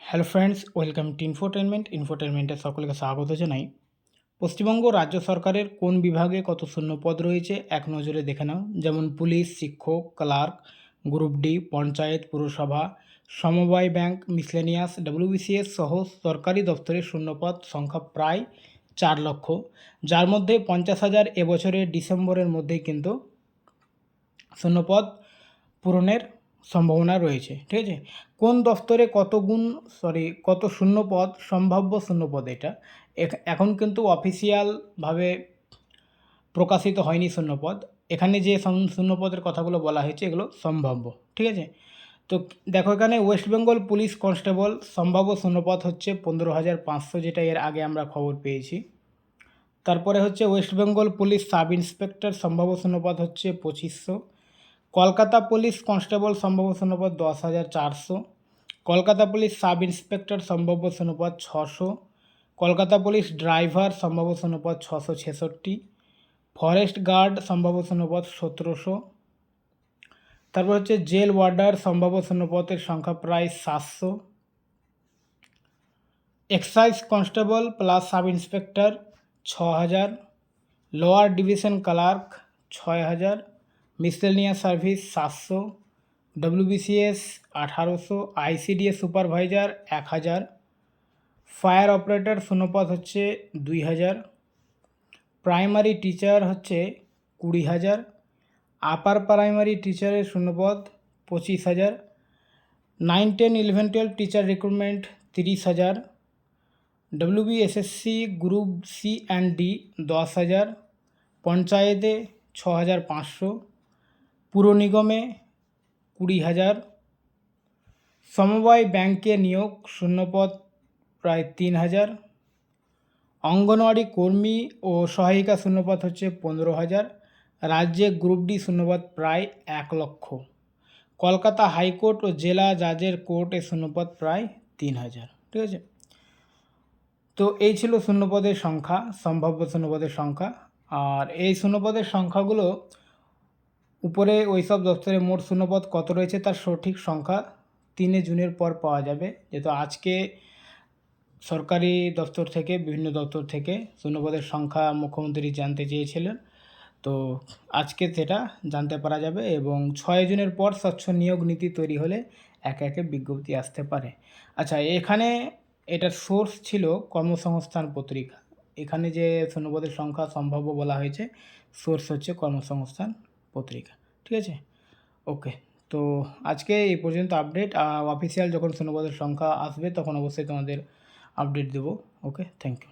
Hello friends, welcome to ইনফোটেনমেন্টে সকলকে স্বাগত জানাই। পশ্চিমবঙ্গ রাজ্য সরকারের কোন বিভাগে কত শূন্যপদ রয়েছে এক নজরে দেখে নাও। যেমন পুলিশ, শিক্ষক, ক্লার্ক, গ্রুপ ডি, পঞ্চায়েত, পুরসভা, সমবায় ব্যাংক, মিসলেনিয়াস, ডব্লিউবিসিএস সহ সরকারি দপ্তরের শূন্যপদ সংখ্যা প্রায় 4 লক্ষ, যার মধ্যে 50,000 এবছরের ডিসেম্বরের মধ্যেই কিন্তু শূন্যপদ পূরণের সম্ভাবনা রয়েছে। ঠিক আছে, কোন দফতরে কত শূন্যপদ, সম্ভাব্য শূন্যপদ, এটা এখন কিন্তু অফিসিয়ালভাবে প্রকাশিত হয়নি শূন্যপদ। এখানে যে শূন্যপদের কথাগুলো বলা হয়েছে এগুলো সম্ভাব্য। ঠিক আছে, তো দেখো এখানে ওয়েস্ট বেঙ্গল পুলিশ কনস্টেবল সম্ভাব্য শূন্যপদ হচ্ছে 15,500, যেটা এর আগে আমরা খবর পেয়েছি। তারপরে হচ্ছে West Bengal police sub inspector সম্ভাব্য শূন্যপদ হচ্ছে 2500। কলকাতা পুলিশ কনস্টেবল সম্ভাব্য শূন্যপদ 10,400। কলকাতা পুলিশ সাব ইন্সপেক্টর সম্ভাব্য শূন্যপদ 600। কলকাতা পুলিশ ড্রাইভার সম্ভাব্য শূন্যপদ 666। ফরেস্ট গার্ড সম্ভাব্য শূন্যপদ 1700। তারপর হচ্ছে জেল ওয়ার্ডার সম্ভাব্য শূন্যপদের সংখ্যা প্রায় 700। Excise constable plus sub inspector 6,000। Lower division clerk 6,000। Miscellaneous service 700। WBCS 1800। ICDS supervisor 1,000। Fire operator শূন্যপদ হচ্ছে 2,000। প্রাইমারি টিচার হচ্ছে 20,000। আপার প্রাইমারি টিচারের শূন্যপদ 25,000। 9, 10, 11, 12 teacher recruitment 30,000। WBSSC group C and D 10,000। পঞ্চায়েতে 6,500। পুর নিগমে 20,000। সমবায় ব্যাংকে নিয়োগ শূন্যপদ প্রায় 3,000। অঙ্গনওয়াড়ি কর্মী ও সহায়িকা শূন্যপদ হচ্ছে 15,000। রাজ্যে গ্রুপ ডি শূন্যপদ প্রায় 1 লক্ষ। কলকাতা হাইকোর্ট ও জেলা জাজের কোর্টে শূন্যপদ প্রায় 3,000। ঠিক আছে, তো এই ছিল শূন্যপদের সংখ্যা, সম্ভাব্য শূন্যপদের সংখ্যা। আর এই শূন্যপদের সংখ্যাগুলো উপরে ওইসব দপ্তরে মোট শূন্যপদ কত রয়েছে তার সঠিক সংখ্যা 3 জুনের পর পাওয়া যাবে, যেহেতু আজকে সরকারি দপ্তর থেকে, বিভিন্ন দপ্তর থেকে শূন্যপদের সংখ্যা মুখ্যমন্ত্রী জানতে চেয়েছিলেন, তো আজকে সেটা জানতে পারা যাবে। এবং 6 জুনের পর স্বচ্ছ নিয়োগ নীতি তৈরি হলে একে একে বিজ্ঞপ্তি আসতে পারে। আচ্ছা, এখানে এটার সোর্স ছিল কর্মসংস্থান পত্রিকা। এখানে যে শূন্যপদের সংখ্যা সম্ভাব্য বলা হয়েছে, সোর্স হচ্ছে কর্মসংস্থান পত্রিকা। ঠিক আছে, ওকে। তো আজকে এই পর্যন্ত আপডেট। অফিসিয়াল যখন শূন্যপদের সংখ্যা আসবে তখন অবশ্যই তোমাদের আপডেট দেবো। ওকে, থ্যাংক ইউ।